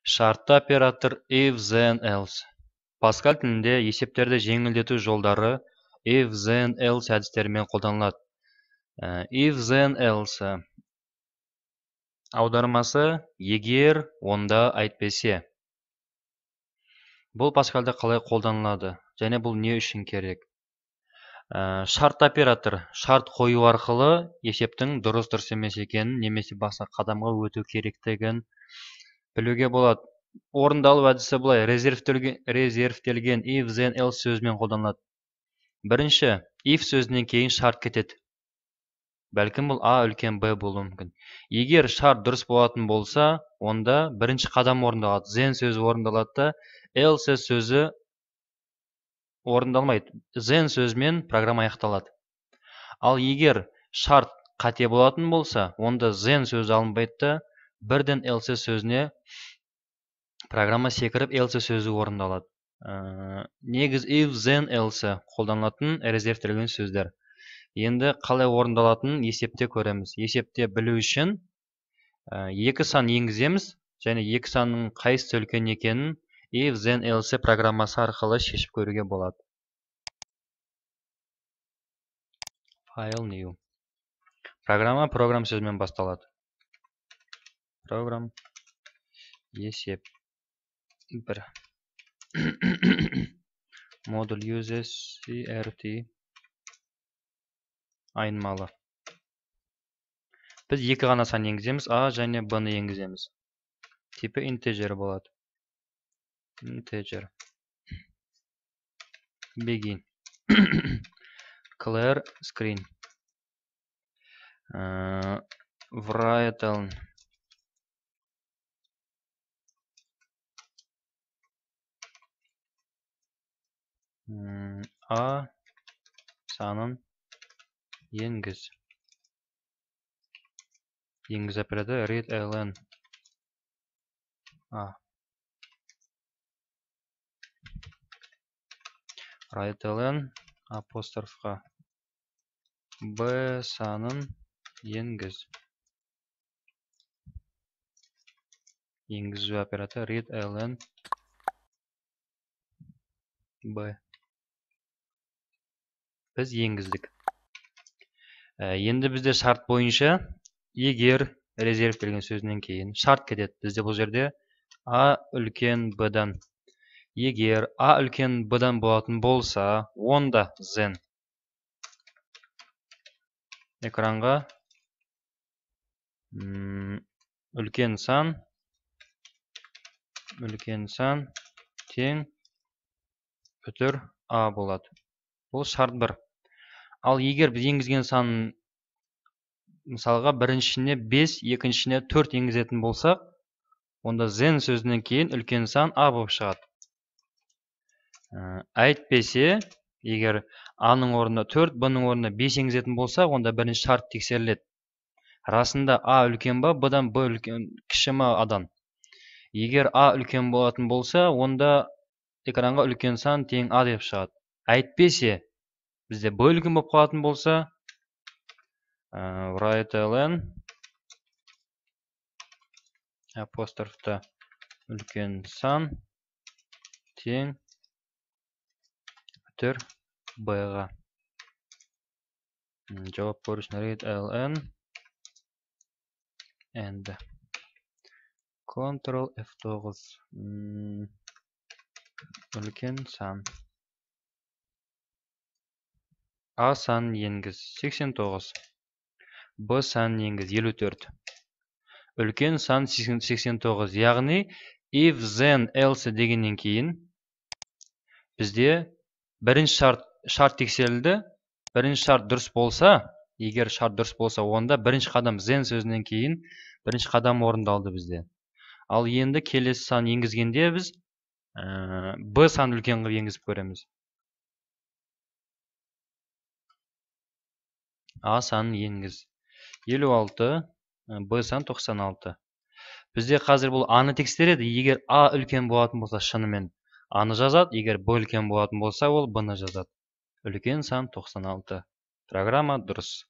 Шартты оператор if, then, else. Паскаль тілінде есептерді жеңілдету жолдары if, then, else әдістерімен қолданылады. If, then, else аудармасы егер, онда, әйтпесе. Бұл Паскальда қалай қолданылады және бұл не үшін керек? Шарт оператор шарт қою арқылы есептің дұрыс емес екенін немесе басқа қадамға өту керектігін білуге болады. Орындалу әдісі былай: резервтелген if, then, else сөзімен қолданылады. Бірінші, if сөзінен кейін шарт кетеді. Бәлкім бұл A үлкен B болуы мүмкін. Егер шарт дұрыс болатын болса, онда бірінші қадам орындалады. Then сөзі орындалады да, else сөзі орындалмайды. Then сөзімен программа аяқталады. Ал егер шарт қате болатын болса, онда then сөзі алынбайды да, бірден else сөзіне программа секіріп else сөзі орындалады. Негіз if, then, else қолданылатын резервтелген сөздер. Енді қалай орындалатынын есепте көреміз. Есепте білу үшін екі сан енгіземіз және екі санның қайсысы үлкен екенін if, then, else программасы арқылы шешіп көруге болады. File new. Программ сөзімен басталады. Программ есеп 1. Module uses CRT айнымалы. Біз екі ғана сан енгіземіз, A және B-ны енгіземіз. Типі integer болады. Integer. Begin. Clear screen. Variable A санын енгіз. Енгіз операторы readln A. Readln апострофқа B санын енгіз. Енгізу операторы readln B. Біз енгіздік. Енді бізде шарт бойынша егер резервтелген сөзінен кейін шарт кетеді. Бізде бұл жерде A үлкен B-дан. Егер A үлкен B-дан болатын болса, онда then. Экранға үлкен сан тең бүтір A болады. Бұл шарт 1. Ал егер біз енгізген санын мысалға біріншісіне 5, екіншісіне 4 енгізетін болсақ, онда then сөзінен кейін үлкен сан A болып шығады. Әйтпесе, егер A-ның орнына 4, B-ның орнына 5 енгізетін болсақ, онда бірінші шарт тексеріледі. Расында A үлкен ба, B-дан B үлкен кіші ма A-дан. Егер A үлкен болатын болса, онда экранға үлкен сан тең A деп шығады. Әйтпесе, бізде B үлкен болып қалатын болса, readln апострофта үлкен сан тең бүтір B-ға. Жауап көру үшін readln and Ctrl F9 үлкен сан. A санын енгіз 89. B санын енгіз 54. Үлкен сан 89. Яғни if, then, else дегеннен кейін бізде бірінші шарт тексерілді. Бірінші шарт дұрыс болса, егер шарт дұрыс болса, онда бірінші қадам then сөзінен кейін бірінші қадам орындалды бізде. Ал енді келесі сан енгізгенде біз B сан үлкен қылып енгізіп көреміз. A санын енгіз 56, B сан 96. Бізде қазір бұл A-ны тексереді. Егер A үлкен болатын болса, шынымен A-ны жазады. Егер B үлкен болатын болса, ол B-ны жазады. Үлкен сан 96. Программа дұрыс.